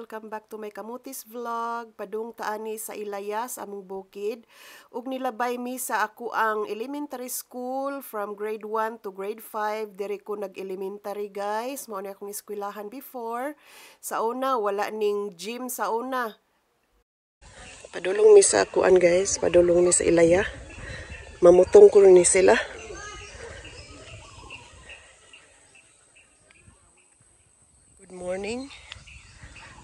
Welcome back to my Kamutis vlog. Padung taani sa Ilayas, among bukid. Ug nilabay mi sa ako ang elementary school from grade 1 to grade 5. Diri ko nag-elementary guys. Mao ni akong eskwelahan before. Sa una, wala ning gym sa una. Padulong mi sa akuan guys. Padulong mi sa Ilaya. Mamutong ko ni sila.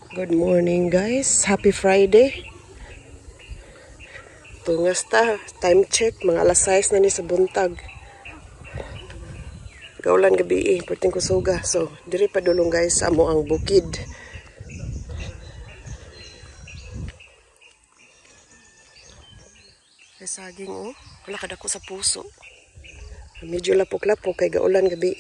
Good morning guys. Happy Friday. Tungas ta. Time check. Mga alas 6 na ni sa buntag. Gaulan gabi perting kusuga. So, diri pa dulong guys sa amo ang bukid. Ay saging wala kada ko sa puso. Medyo lapok-lapok kay gaulan gabi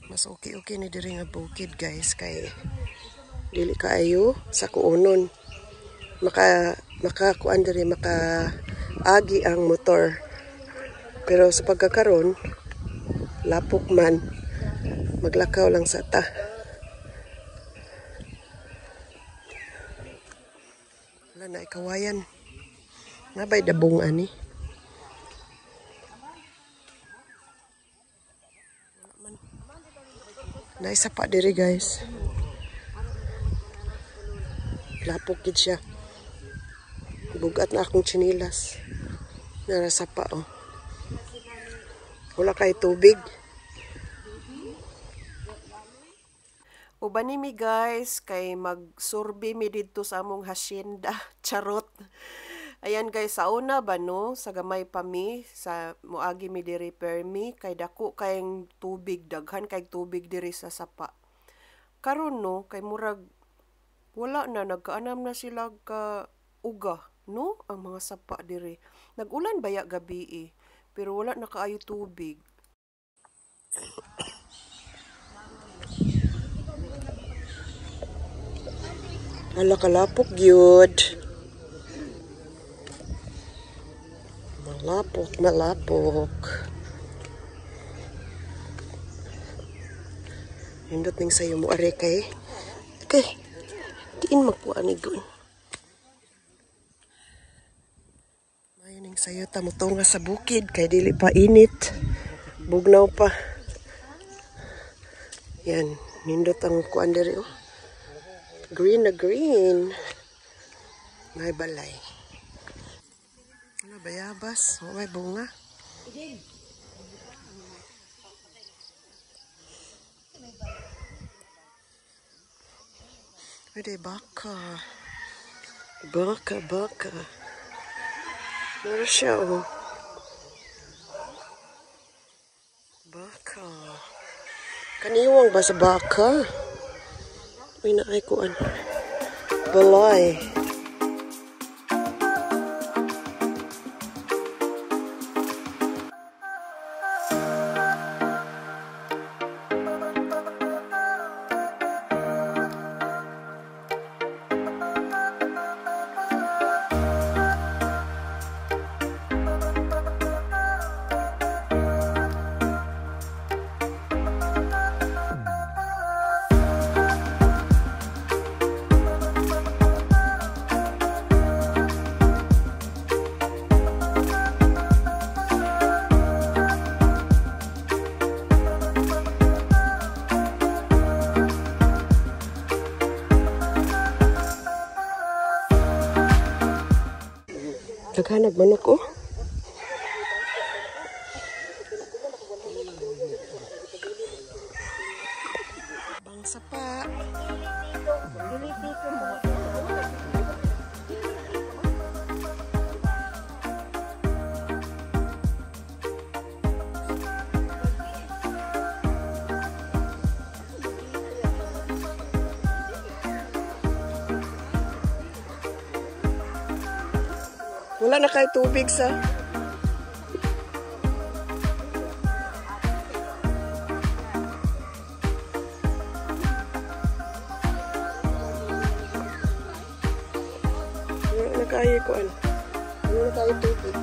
Mas okay ni diri nga bukid guys kay dili kaayo sa kuonon. Maka kuan diri maka agi ang motor. Pero sa pagkakaron lapok man maglakaw lang sa ta. Wala na ikawayan. Nabay dabong ani. Naisa pa diri guys. Lapok gid siya. Bugat na akong chinilas. Narasa pa Wala kay tubig. Uban mi guys kay magsurvey mi didto sa among hacienda. Charot. Ayan guys, sa una ba no, sa gamay pa mi, sa muagi mi diri permi, kay dako kayong tubig, daghan kay tubig diri sa sapa. Karon no, kay murag, wala na, nagkaanam na sila ka uga, no, ang mga sapa diri. Nagulan baya gabi pero wala na kaayo tubig. Wala kalapok gyud. Malapok. Hindot ning sayo mo are kay. Okay. Diin magpuan ni gun. Mayo ning sayo ta motonga sa bukid kay dili pa init. Bugnaw pa. Yan, hindot ang kuan diri Green na green. May balay. Bayabas, may bunga. Pwede baka. Baka. Meron siya Baka. Kaniwang ba sa baka? May naaykuan. Balay. Naghanag manok Bangsa pa. Wala na kay tubig sa wala na kay kuan. Wala na kay tubig.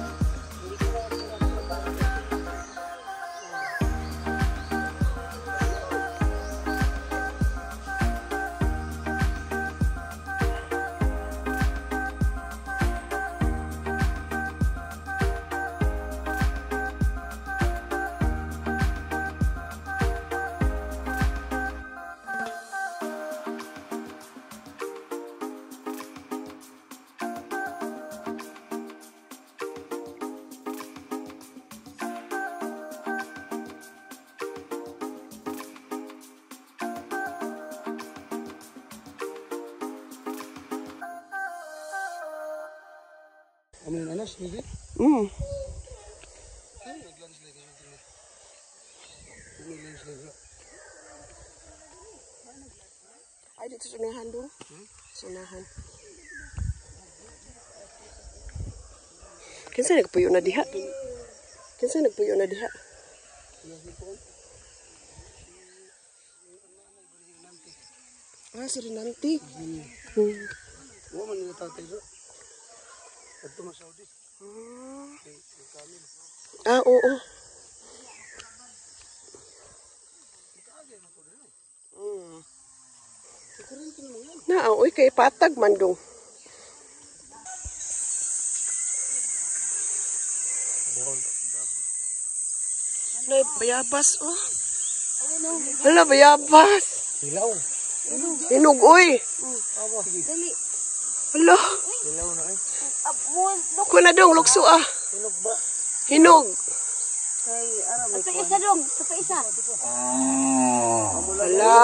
Amin anas dili. Ay naglandslide na dili. Naglandslide. Ay dito sa unahan dong. Sunahan. Kinsa nagpuyo na diha? Kinsa nagpuyo na diha? Ah, si Rinanti. Oo man nila tatay do. Adto ma Saudi. Ah, oo. Na, oy kay patag man dong. Nay, bayabas, oh. Hala, bayabas. Hilaw. Hinog, oy. Dali. Hala. Hilaw na ay. Abon. Kuna dong, lukso ah. Hinog ba? Hinog. Kay aram Ito isa dong. Ito pa isa. Hala,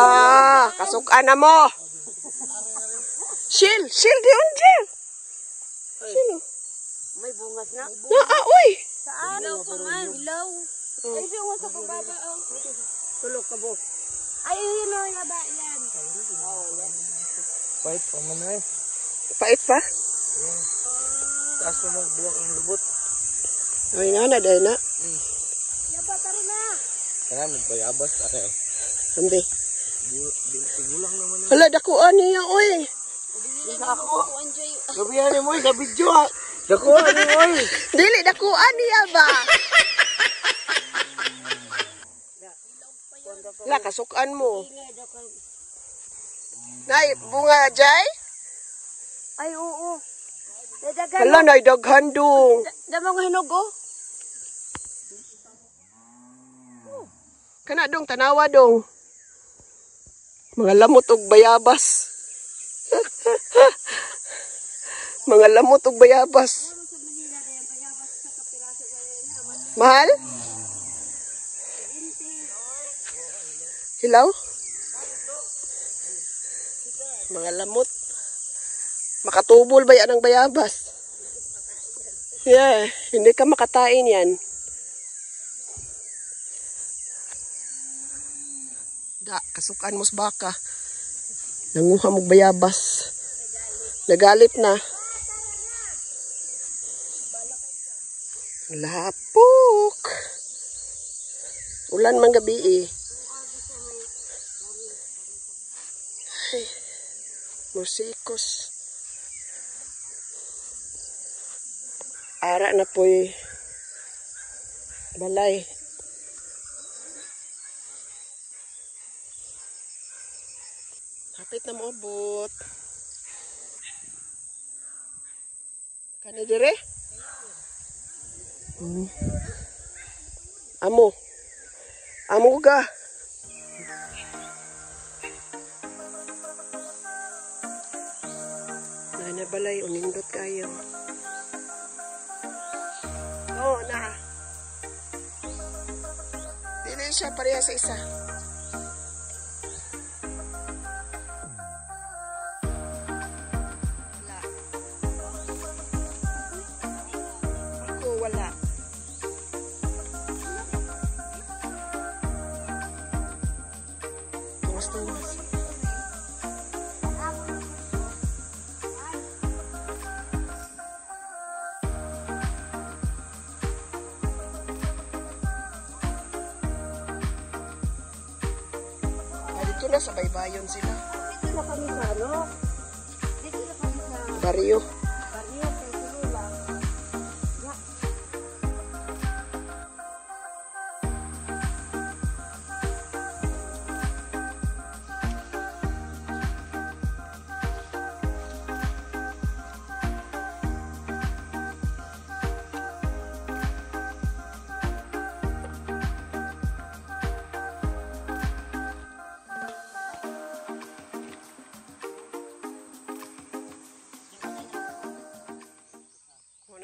kasukan na mo. Shil, Shil, diyon, Shil. Sino? May bungas na. Ah, oy. Saan? Ilaw pa man. Ilaw. Ay, bungas sa pababa. tulok ka bo. Ay, yun o. Yaba yan. Pait pa man ay. Pait pa? Taas pa magbuwak ang lubot. Ay na, dahil na. Yaba, taro na. Kaya magbayabas ay. Ambi. Gulang naman. Hala, dakuan niya, oy. Gabihan mo sa video ha. Dakuha ni oy. Dili, dakuan niya ba? Hala, kasukan mo. Nay, bunga, Jay? Ay, oo. Dadagan. Hala, nay, daghan dong. Damang hinog o. Kana dong, tanawa dong. Mga lamot og bayabas. Mga lamot og bayabas. Mahal? Hilaw? Mga lamot. Makatubol ba yan ang bayabas? Yeah, hindi ka makatain yan. Da, kasukan mos baka. Nanguha mong bayabas. Nagalit na. Lapok. Ulan man gabi eh. Ay, musikos. Ara na po'y balay. Kapit na maabot. Kani dire? Amo. Amo ga. Na balay unindot kayo. Oh, na. Dili siya pareha sa isa. Wala. Gusto mo. Dito na sa baybayon sila. Dito na kami sa ano? Dito na kami sa Baryo. baryo. Kaya lang.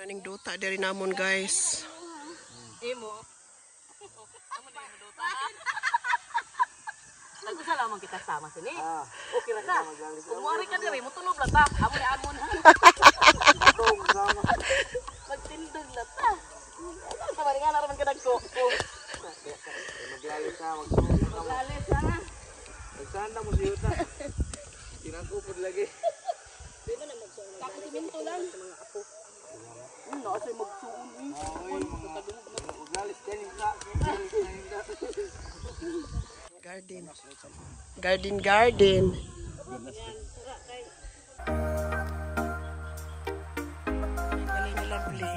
Ning duta diri namon guys. Imo. Amo na imo dota. Lagu salam. man kita sama sini. Okay ra ka. Kung muari ka diri, mutulog lang ta. Amo ni amon. Magtindog lang ta. Sa bari nga naman ka nagko. Maglalis na, Lalis ha. magsanda mo siya ta. Tinagupod lagi. Kako siminto lang. No, asay magsuon. Maglalis kanin ka. Garden. Garden. Galing lovely.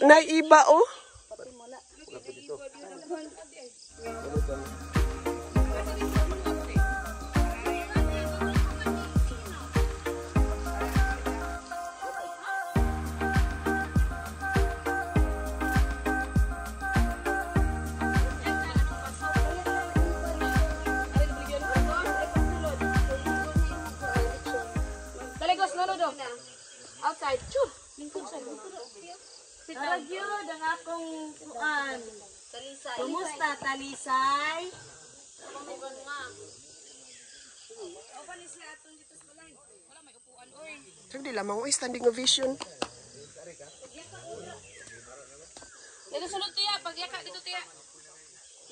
Naiba oh. Taligos no do. Outside. Chu. Talagyo ang akong kuan. Talisay. Kumusta Talisay? Sagdi lamang oy standing ovation. Dito sulod tiya, pagyaka dito tiya.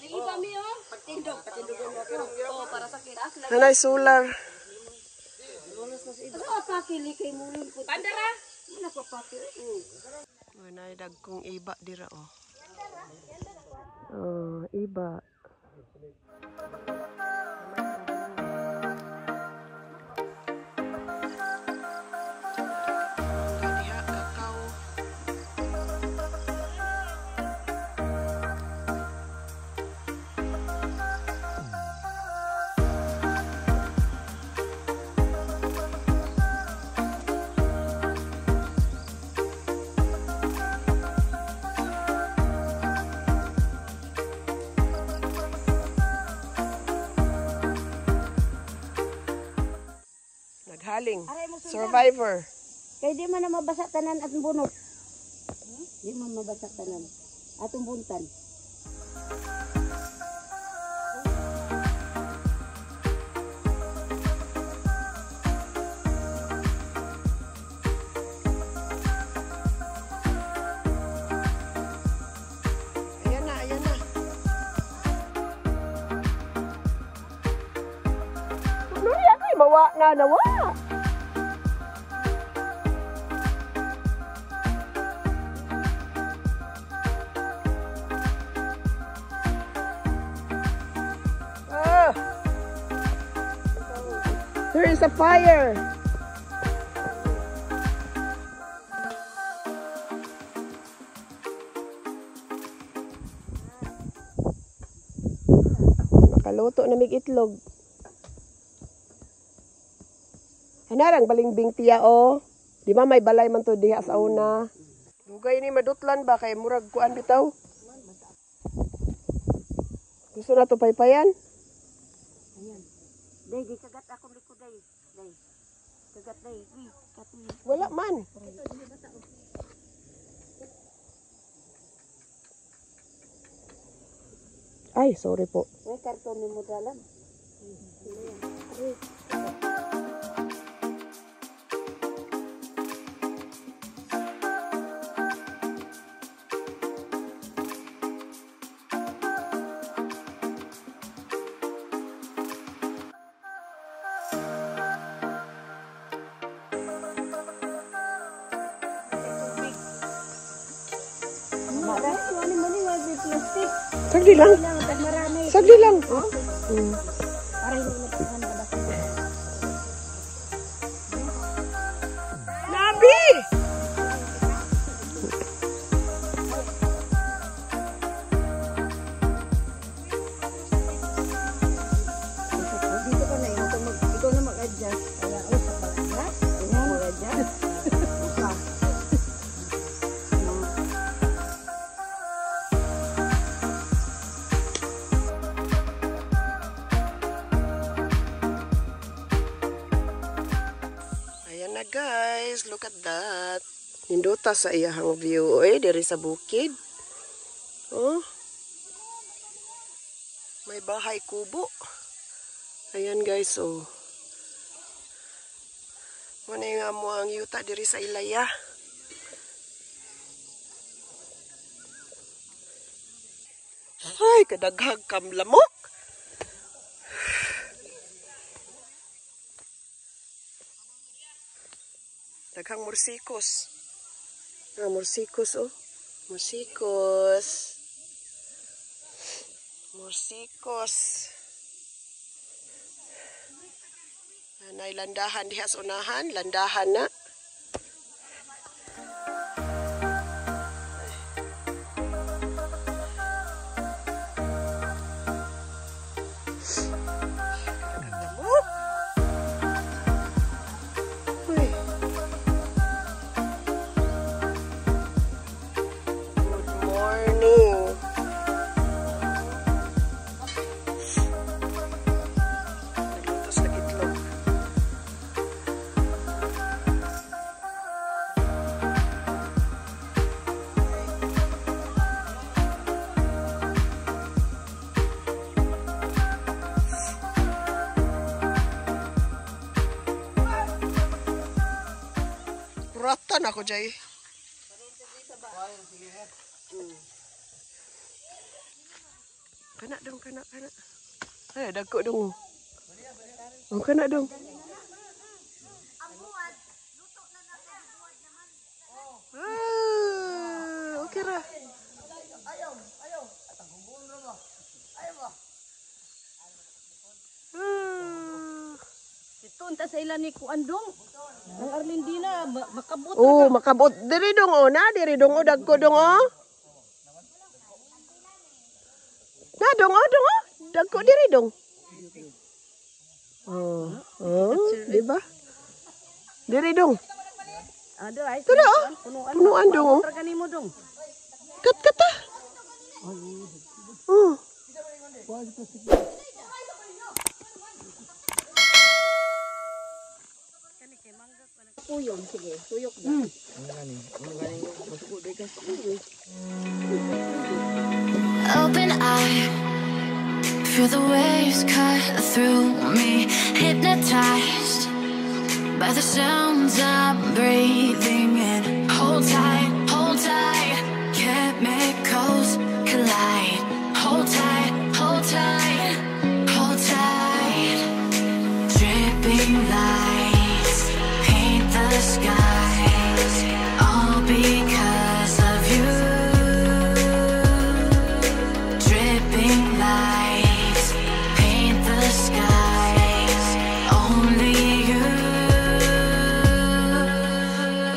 Naiba mi oh. Patindog mo ko. Oh, para sa kitas lang. Nanay solar. Ano pakili kay mulon ko? Pandara. Ano pa pakili? Nanay dagkong iba dira oh. Oh, iba. Kadiha kakao. Naghaling. Survivor. Kay di man na mabasa tanan atong bunot. Di man mabasa tanan atong buntan. Ayan na. Ano yan ay mawa na nawa. There is a fire. Nakaluto na mig itlog. Hanarang balingbing tiya o. Di ba may balay man to diha sa una. Dugay ni madutlan ba kay murag kuan bitaw. Gusto na to paypayan? Day di kagat ako likod day. Day. Kagat day. Katuy. Wala man. Ay, sorry po. May karton ni mo dalam. Plastic. Sagdi lang. Marami. Sagdi lang. Para hindi nagtahan ba basta. Nabi! Dito ka na ikaw na mag-adjust. Kaya ay sa pag-adjust. Ikaw mag-adjust. guys. Look at that. Ninduta sa iyahang view. Oy, diri sa bukid. Oh. May bahay kubo. Ayan guys, oh. Muna yung amo ang yuta diri sa Ilaya. Ay, kadaghag kamlamok. Daghang mursikos. Mursikos, oh. Mursikos. Mursikos. Nanay landahan diha sa unahan. Landahan na. Ratan ako, Jay. Kana dong, kana. Ay, dagko dong. Oh, kana dong. Ah, okay ra. Ayaw. Atagubon ra ba? Ayaw ba? Tunta sa ilan ni Kuandong. Ang Arlindina, makabot. Oh, makabot. Diri dong, oh, na. Diri dong, oh, dagko dong, oh. Na, dong, oh. Dagko, diri dong. Oh, di ba? Diri dong. Ada ay. Tulo, oh. Punuan dong, oh. Tragani mo dong. Kat-kata. Oh. Puyong, sige. Tuyok na. Open eye, feel the waves cut through me, hypnotized by the sounds I'm breathing in. Hold tight, chemicals collide. Hold tight, hold tight, hold tight. Dripping lights paint the skies, all because of you. Dripping lights paint the skies, only you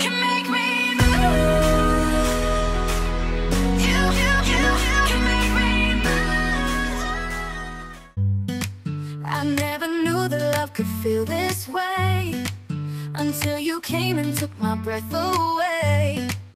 can make me move. You can make me move. I never knew that love could feel this way until you came and took my breath away.